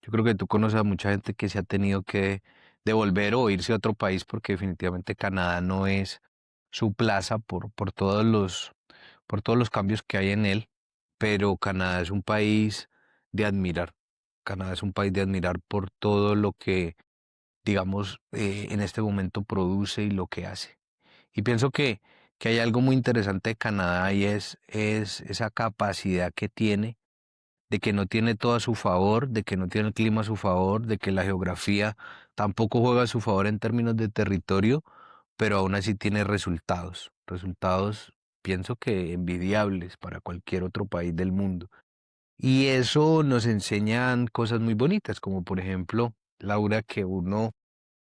Yo creo que tú conoces a mucha gente que se ha tenido que devolver o irse a otro país porque definitivamente Canadá no es su plaza por todos los cambios que hay en él, pero Canadá es un país de admirar. Canadá es un país de admirar por todo lo que, digamos, en este momento produce y lo que hace. Y pienso que hay algo muy interesante de Canadá y es esa capacidad que tiene de que no tiene todo a su favor, de que no tiene el clima a su favor, de que la geografía tampoco juega a su favor en términos de territorio, pero aún así tiene resultados, resultados pienso que envidiables para cualquier otro país del mundo. Y eso nos enseñan cosas muy bonitas, como por ejemplo, Laura, que uno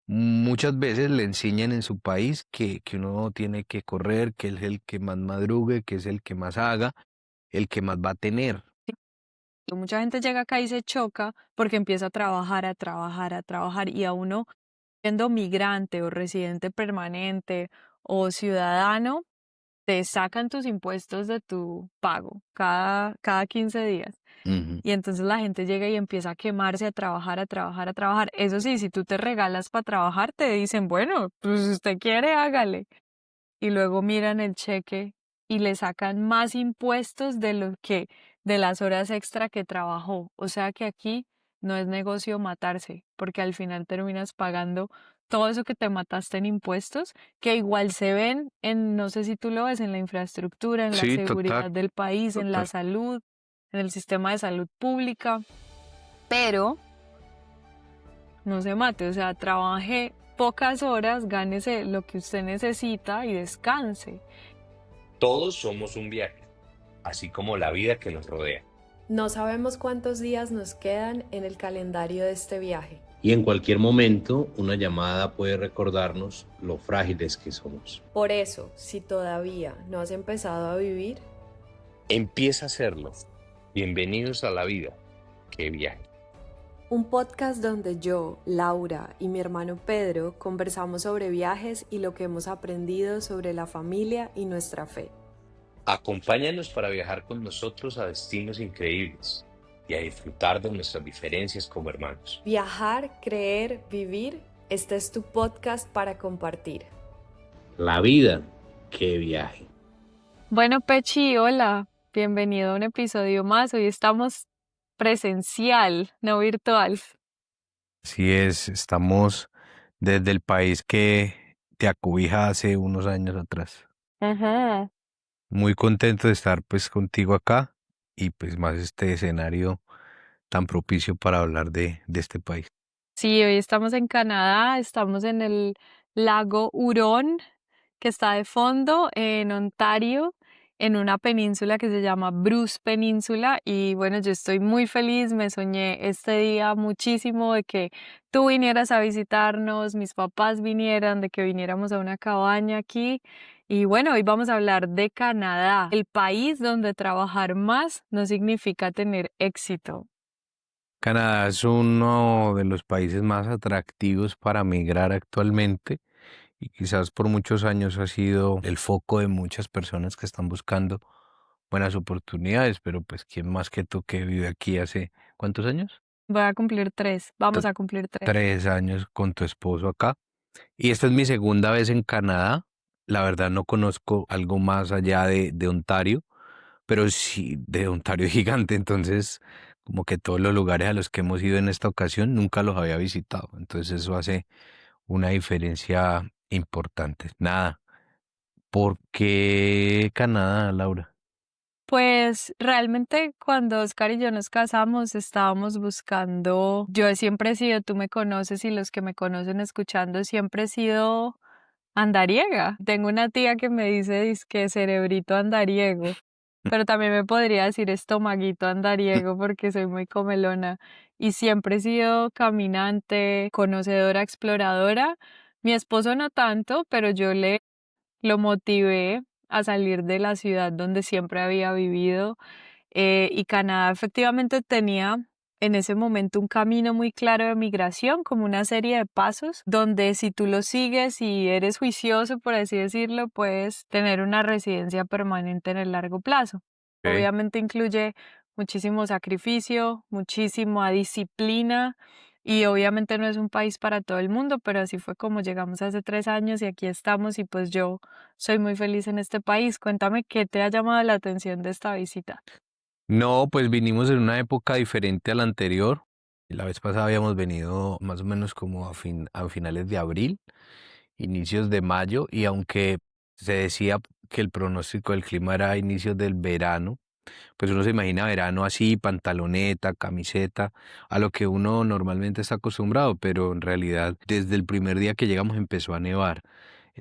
muchas veces le enseñan en su país que uno tiene que correr, que es el que más madrugue, que es el que más haga, el que más va a tener. Mucha gente llega acá y se choca porque empieza a trabajar, a trabajar, a trabajar y a uno siendo migrante o residente permanente o ciudadano, te sacan tus impuestos de tu pago cada 15 días. Ujú. Y entonces la gente llega y empieza a quemarse, a trabajar, a trabajar, a trabajar. Eso sí, si tú te regalas para trabajar, te dicen, bueno, pues si usted quiere, hágale. Y luego miran el cheque y le sacan más impuestos de lo que de las horas extra que trabajó. O sea que aquí no es negocio matarse, porque al final terminas pagando todo eso que te mataste en impuestos, que igual se ven en, no sé si tú lo ves, en la infraestructura, en la Sí, total, seguridad del país, en la total. salud, en el sistema de salud pública, pero no se mate, o sea, trabaje pocas horas, gánese lo que usted necesita y descanse. Todos somos un viaje, así como la vida que nos rodea. No sabemos cuántos días nos quedan en el calendario de este viaje. Y en cualquier momento una llamada puede recordarnos lo frágiles que somos. Por eso, si todavía no has empezado a vivir, Empieza a hacerlo. Bienvenidos a la vida. ¡Qué viaje! un podcast donde yo, Laura y mi hermano Pedro conversamos sobre viajes y lo que hemos aprendido sobre la familia y nuestra fe. Acompáñanos para viajar con nosotros a destinos increíbles y a disfrutar de nuestras diferencias como hermanos. Viajar, creer, vivir, este es tu podcast para compartir. La vida, qué viaje. Bueno, Pechi, hola, bienvenido a un episodio más. Hoy estamos presencial, no virtual. Así es, estamos desde el país que te acobija hace unos años atrás. Ajá. Muy contento de estar pues contigo acá y pues más este escenario tan propicio para hablar de este país. Sí, hoy estamos en Canadá, estamos en el lago Hurón, que está de fondo en Ontario, en una península que se llama Bruce Península. Y bueno, yo estoy muy feliz, me soñé este día muchísimo de que tú vinieras a visitarnos, mis papás vinieran, de que viniéramos a una cabaña aquí. Y bueno, hoy vamos a hablar de Canadá, el país donde trabajar más no significa tener éxito. Canadá es uno de los países más atractivos para migrar actualmente y quizás por muchos años ha sido el foco de muchas personas que están buscando buenas oportunidades, pero pues quién más que tú que vive aquí hace ¿cuántos años? Voy a cumplir 3, vamos T- a cumplir 3. 3 años con tu esposo acá. Y esta es mi segunda vez en Canadá. La verdad no conozco algo más allá de Ontario, pero sí de Ontario gigante. Entonces, como que todos los lugares a los que hemos ido en esta ocasión nunca los había visitado. Entonces eso hace una diferencia importante. Nada, ¿por qué Canadá, Laura? Pues realmente cuando Oscar y yo nos casamos estábamos buscando, yo siempre he sido, tú me conoces y los que me conocen escuchando, siempre he sido andariega. Tengo una tía que me dice dizque cerebrito andariego, pero también me podría decir estomaguito andariego porque soy muy comelona y siempre he sido caminante, conocedora, exploradora. Mi esposo no tanto, pero yo lo motivé a salir de la ciudad donde siempre había vivido, y Canadá efectivamente tenía en ese momento un camino muy claro de migración, como una serie de pasos, donde si tú lo sigues y eres juicioso, por así decirlo, puedes tener una residencia permanente en el largo plazo. Ok. Obviamente incluye muchísimo sacrificio, muchísima disciplina y obviamente no es un país para todo el mundo, pero así fue como llegamos hace 3 años y aquí estamos y pues yo soy muy feliz en este país. Cuéntame qué te ha llamado la atención de esta visita. No, pues vinimos en una época diferente a la anterior. La vez pasada habíamos venido más o menos como a finales de abril, inicios de mayo, y aunque se decía que el pronóstico del clima era a inicios del verano, pues uno se imagina verano así, pantaloneta, camiseta, a lo que uno normalmente está acostumbrado, pero en realidad desde el primer día que llegamos empezó a nevar.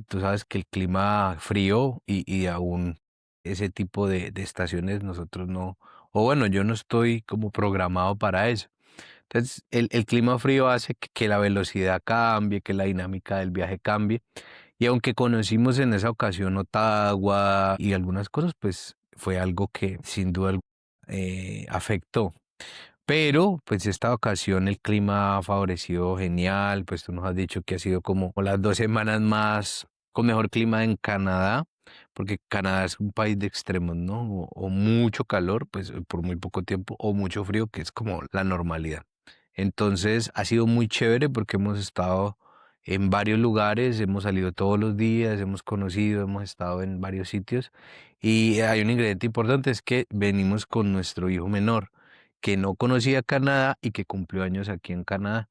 Tú sabes que el clima frío y aún ese tipo de estaciones nosotros no, o bueno, yo no estoy como programado para eso. Entonces, el clima frío hace que la velocidad cambie, que la dinámica del viaje cambie. Y aunque conocimos en esa ocasión Ottawa y algunas cosas, pues fue algo que sin duda afectó. Pero pues esta ocasión el clima ha favorecido genial, pues tú nos has dicho que ha sido como las 2 semanas más con mejor clima en Canadá, porque Canadá es un país de extremos, ¿no? O mucho calor, pues por muy poco tiempo, o mucho frío, que es como la normalidad. Entonces ha sido muy chévere porque hemos estado en varios lugares, hemos salido todos los días, hemos conocido, hemos estado en varios sitios y hay un ingrediente importante, es que venimos con nuestro hijo menor que no conocía Canadá y que cumplió años aquí en Canadá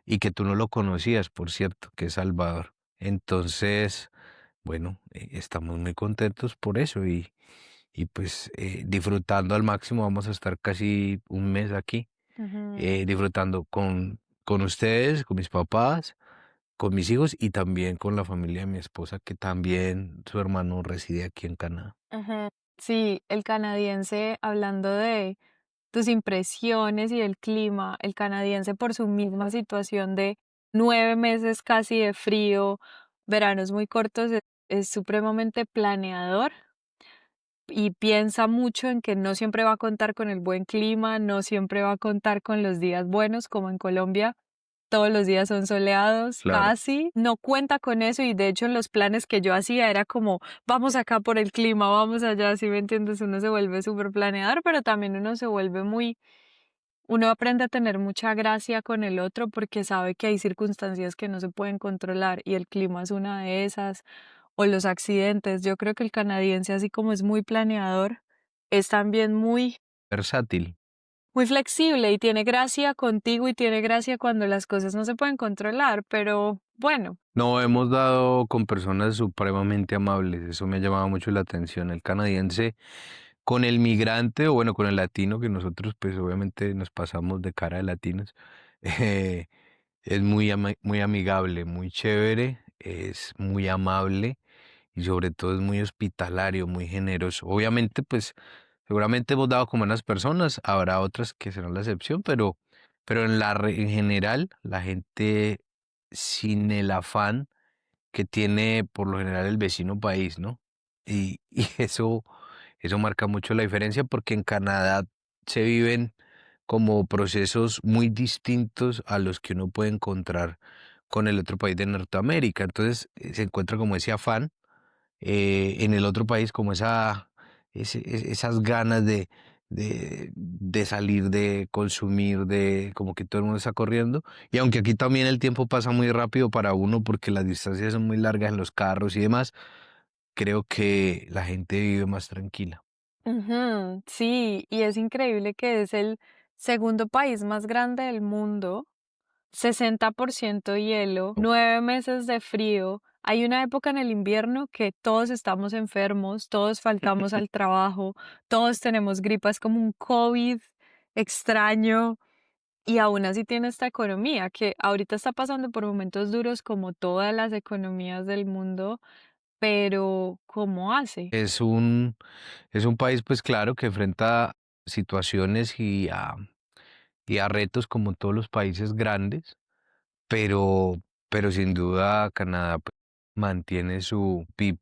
y que tú no lo conocías, por cierto, que es Salvador. Entonces, bueno, estamos muy contentos por eso y pues disfrutando al máximo, vamos a estar casi un mes aquí, Ujú. disfrutando con ustedes, con mis papás, con mis hijos y también con la familia de mi esposa, que también su hermano reside aquí en Canadá. Ujú. Sí, el canadiense, hablando de tus impresiones y el clima, el canadiense por su misma situación de 9 meses casi de frío, veranos muy cortos, es supremamente planeador y piensa mucho en que no siempre va a contar con el buen clima, no siempre va a contar con los días buenos, como en Colombia. Todos los días son soleados, Claro. casi. No cuenta con eso y de hecho en los planes que yo hacía era como, vamos acá por el clima, vamos allá, ¿si me entiendes? Uno se vuelve súper planeador, pero también uno se vuelve uno aprende a tener mucha gracia con el otro porque sabe que hay circunstancias que no se pueden controlar y el clima es una de esas, o los accidentes. Yo creo que el canadiense, así como es muy planeador, es también Versátil. muy flexible y tiene gracia contigo y tiene gracia cuando las cosas no se pueden controlar, pero bueno. No, hemos dado con personas supremamente amables, eso me ha llamado mucho la atención. El canadiense con el migrante o bueno, con el latino, que nosotros pues obviamente nos pasamos de cara de latinos, eh, es muy amigable, muy chévere, es muy amable y sobre todo es muy hospitalario, muy generoso. Obviamente pues seguramente hemos dado con buenas personas, habrá otras que serán la excepción, pero en general la gente sin el afán que tiene por lo general el vecino país, ¿no? Y eso marca mucho la diferencia porque en Canadá se viven como procesos muy distintos a los que uno puede encontrar con el otro país de Norteamérica. Entonces se encuentra como ese afán en el otro país, como esas ganas de salir, de consumir, de como que todo el mundo está corriendo. Y aunque aquí también el tiempo pasa muy rápido para uno porque las distancias son muy largas en los carros y demás, creo que la gente vive más tranquila. Ujú, sí, y es increíble que es el segundo país más grande del mundo, 60% hielo, 9 meses de frío. Hay una época en el invierno que todos estamos enfermos, todos faltamos al trabajo, todos tenemos gripas como un COVID extraño y aún así tiene esta economía que ahorita está pasando por momentos duros como todas las economías del mundo, pero ¿cómo hace? Es un país, pues claro, que enfrenta situaciones y a retos como todos los países grandes, pero, pero sin duda Canadá pues, mantiene su PIB,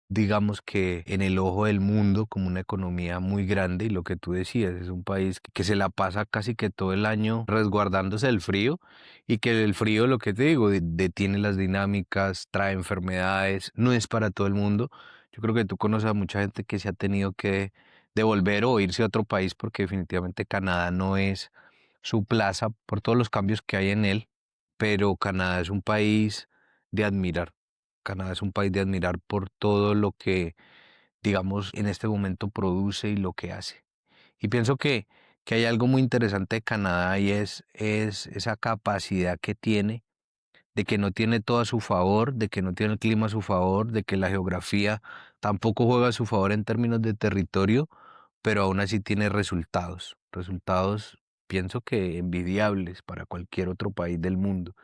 digamos que en el ojo del mundo como una economía muy grande y lo que tú decías, es un país que se la pasa casi que todo el año resguardándose del frío y que el frío, lo que te digo, detiene las dinámicas, trae enfermedades, no es para todo el mundo. Yo creo que tú conoces a mucha gente que se ha tenido que de volver o irse a otro país porque definitivamente Canadá no es su plaza por todos los cambios que hay en él, pero Canadá es un país de admirar. Canadá es un país de admirar por todo lo que, digamos, en este momento produce y lo que hace. Y pienso que hay algo muy interesante de Canadá y es esa capacidad que tiene de que no tiene todo a su favor, de que no tiene el clima a su favor, de que la geografía tampoco juega a su favor en términos de territorio, pero aún así tiene resultados, resultados pienso que envidiables para cualquier otro país del mundo.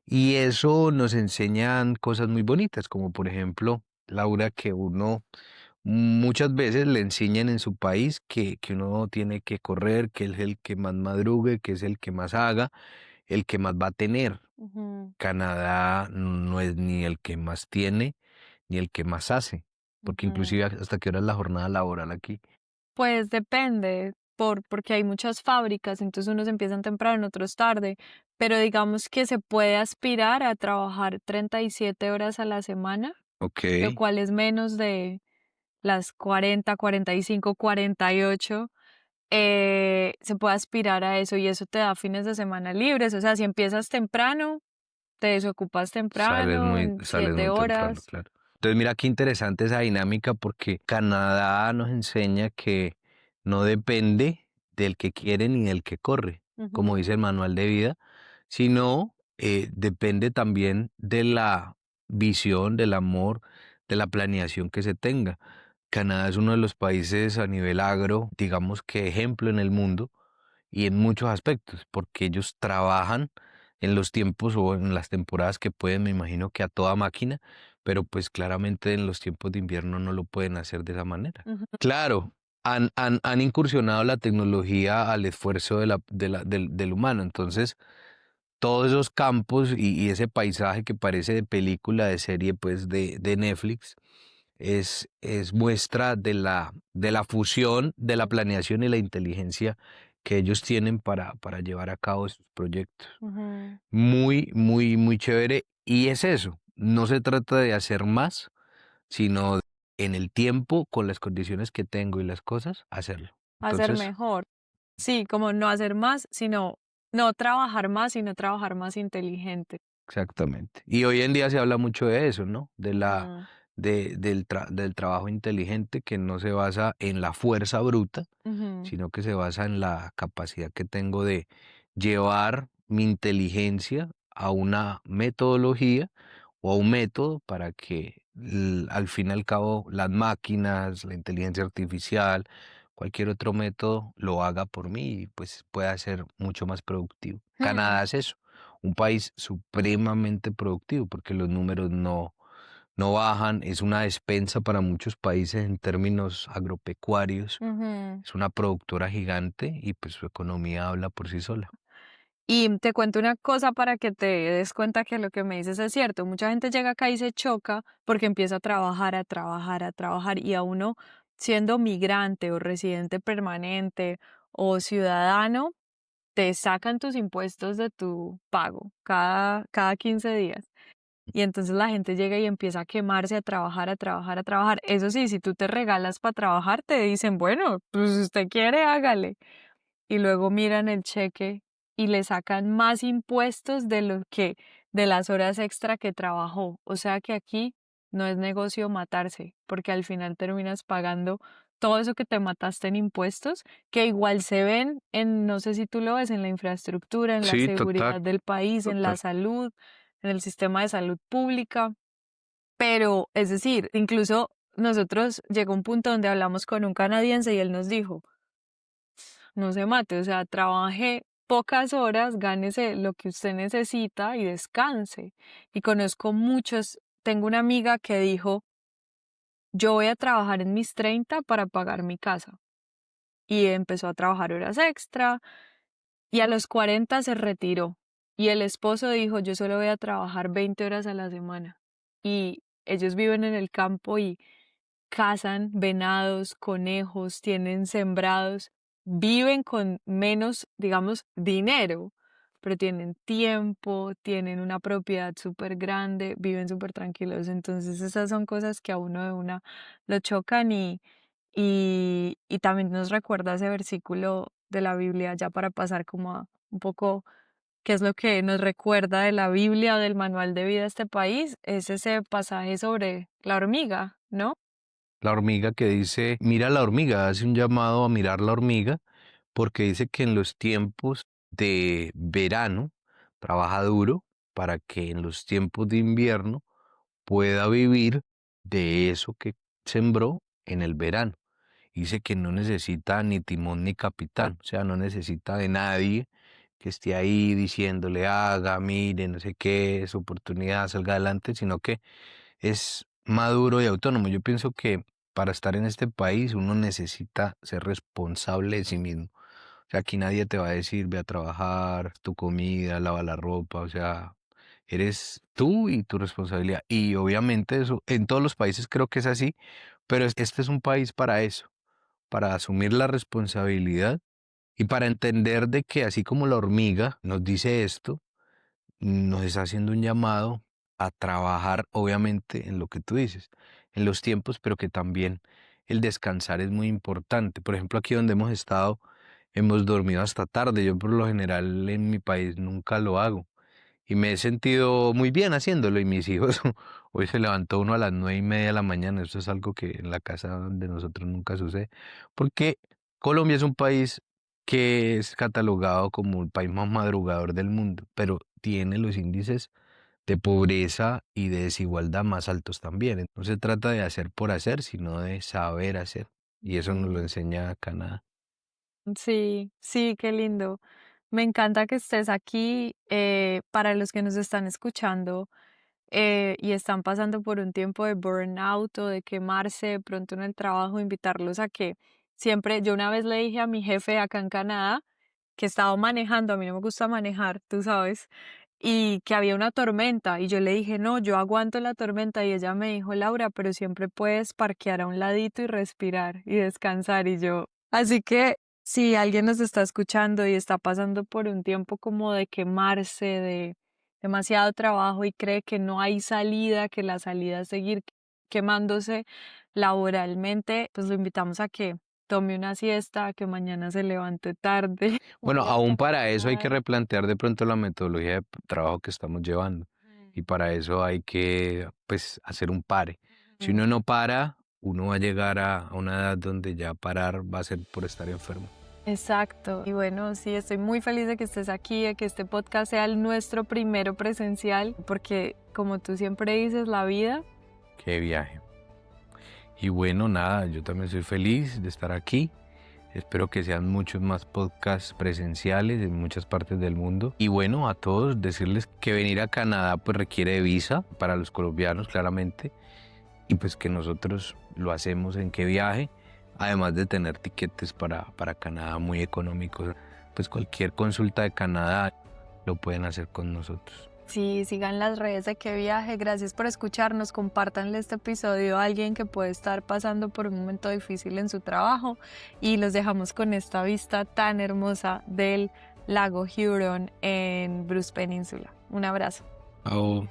Y eso nos enseñan cosas muy bonitas, como por ejemplo, Laura, que uno muchas veces le enseñan en su país que uno tiene que correr, que es el que más madrugue, que es el que más haga, el que más va a tener. Ujú. Canadá no es ni el que más tiene ni el que más hace, porque Ujú. inclusive hasta qué hora es la jornada laboral aquí. Pues depende, porque hay muchas fábricas, entonces unos empiezan temprano, otros tarde, pero digamos que se puede aspirar a trabajar 37 horas a la semana, Ok, lo cual es menos de las 40, 45, 48. Se puede aspirar a eso y eso te da fines de semana libres, o sea, si empiezas temprano, te desocupas temprano, en sales siete muy temprano, horas. claro. Entonces mira qué interesante esa dinámica porque Canadá nos enseña que no depende del que quiere ni del que corre, como Ujú, dice el manual de vida, sino depende también de la visión, del amor, de la planeación que se tenga. Canadá es uno de los países a nivel agro, digamos que ejemplo en el mundo y en muchos aspectos, porque ellos trabajan en los tiempos o en las temporadas que pueden, me imagino que a toda máquina, pero pues claramente en los tiempos de invierno no lo pueden hacer de esa manera. ujú, Claro, han incursionado la tecnología al esfuerzo del humano, entonces todos esos campos y ese paisaje que parece de película, de serie, pues de Netflix, es muestra de la fusión, de la planeación y la inteligencia que ellos tienen para llevar a cabo sus proyectos. ujú. Muy, muy, muy chévere. Y es eso, no se trata de hacer más, sino en el tiempo, con las condiciones que tengo y las cosas, hacerlo. Hacer Entonces, mejor. Sí, como no hacer más, sino no trabajar más, sino trabajar más inteligente. exactamente. Y hoy en día se habla mucho de eso, ¿no? Ujú, Del trabajo inteligente que no se basa en la fuerza bruta, ujú, sino que se basa en la capacidad que tengo de llevar mi inteligencia a una metodología o a un método para que al fin y al cabo las máquinas, la inteligencia artificial, cualquier otro método lo haga por mí y pues pueda ser mucho más productivo. hmm, Canadá es eso, un país supremamente productivo porque los números no bajan, es una despensa para muchos países en términos agropecuarios, ujú. es una productora gigante y pues su economía habla por sí sola. Y te cuento una cosa para que te des cuenta que lo que me dices es cierto. Mucha gente llega acá y se choca porque empieza a trabajar, a trabajar, a trabajar y a uno siendo migrante o residente permanente o ciudadano, te sacan tus impuestos de tu pago cada 15 días. Y entonces la gente llega y empieza a quemarse, a trabajar, a trabajar, a trabajar. Eso sí, si tú te regalas para trabajar, te dicen, bueno, pues si usted quiere, hágale. Y luego miran el cheque y le sacan más impuestos de lo que, de las horas extra que trabajó. O sea que aquí no es negocio matarse, porque al final terminas pagando todo eso que te mataste en impuestos, que igual se ven en, no sé si tú lo ves, en la infraestructura, en la Sí, total, seguridad del país, en la total. salud, en el sistema de salud pública. Pero, es decir, incluso nosotros llegó un punto donde hablamos con un canadiense y él nos dijo, no se mate, o sea, trabaje pocas horas, gánese lo que usted necesita y descanse. Y conozco muchos, tengo una amiga que dijo, yo voy a trabajar en mis 30 para pagar mi casa. Y empezó a trabajar horas extra y a los 40 se retiró. Y el esposo dijo, yo solo voy a trabajar 20 horas a la semana. Y ellos viven en el campo y cazan venados, conejos, tienen sembrados, viven con menos, digamos, dinero, pero tienen tiempo, tienen una propiedad súper grande, viven súper tranquilos. Entonces esas son cosas que a uno de una lo chocan y también nos recuerda ese versículo de la Biblia, ya para pasar como a un poco qué es lo que nos recuerda de la Biblia o del manual de vida de este país, es ese pasaje sobre la hormiga, ¿no? La hormiga que dice, mira la hormiga, hace un llamado a mirar la hormiga, porque dice que en los tiempos de verano trabaja duro para que en los tiempos de invierno pueda vivir de eso que sembró en el verano. Dice que no necesita ni timón ni capitán, o sea, no necesita de nadie que esté ahí diciéndole haga, mire, no sé qué, es oportunidad, salga adelante, sino que es maduro y autónomo. Yo pienso que para estar en este país uno necesita ser responsable de sí mismo. O sea, aquí nadie te va a decir ve a trabajar, tu comida, lava la ropa, o sea, eres tú y tu responsabilidad. Y obviamente eso, en todos los países creo que es así, pero este es un país para eso, para asumir la responsabilidad y para entender de que así como la hormiga nos dice esto, nos está haciendo un llamado a trabajar, obviamente, en lo que tú dices, en los tiempos, pero que también el descansar es muy importante. Por ejemplo, aquí donde hemos estado, hemos dormido hasta tarde. Yo por lo general en mi país nunca lo hago y me he sentido muy bien haciéndolo y mis hijos, hoy se levantó uno a las 9:30 de la mañana, eso es algo que en la casa de nosotros nunca sucede, porque Colombia es un país que es catalogado como el país más madrugador del mundo, pero tiene los índices de pobreza y de desigualdad más altos también. No se trata de hacer por hacer, sino de saber hacer, y eso nos lo enseña Canadá. Sí, sí, qué lindo. Me encanta que estés aquí. Para los que nos están escuchando y están pasando por un tiempo de burnout o de quemarse de pronto en el trabajo, invitarlos a que siempre, yo una vez le dije a mi jefe acá en Canadá que estaba manejando, a mí no me gusta manejar, tú sabes, y que había una tormenta y yo le dije, no, yo aguanto la tormenta y ella me dijo, Laura, pero siempre puedes parquear a un ladito y respirar y descansar y yo. Así que si alguien nos está escuchando y está pasando por un tiempo como de quemarse, de demasiado trabajo y cree que no hay salida, que la salida es seguir quemándose laboralmente, pues lo invitamos a que tome una siesta, que mañana se levante tarde, Bueno, vaya a aún para eso hay que trabajar. replantear de pronto la metodología de trabajo que estamos llevando. Y para eso hay que, pues, hacer un pare. Si uno no para, uno va a llegar a una edad donde ya parar va a ser por estar enfermo. Exacto. Y bueno, sí, estoy muy feliz de que estés aquí, de que este podcast sea el nuestro primero presencial, porque como tú siempre dices, la vida. Qué viaje. Y bueno, nada, yo también soy feliz de estar aquí. Espero que sean muchos más podcasts presenciales en muchas partes del mundo. Y bueno, a todos decirles que venir a Canadá pues requiere de visa para los colombianos claramente. Y pues que nosotros lo hacemos en Qué Viaje, además de tener tiquetes para Canadá muy económicos. Pues cualquier consulta de Canadá lo pueden hacer con nosotros. Sí, sigan las redes de Qué Viaje. Gracias por escucharnos. Compártanle este episodio a alguien que puede estar pasando por un momento difícil en su trabajo. Y los dejamos con esta vista tan hermosa del lago Huron en Bruce Peninsula. Un abrazo. Chao.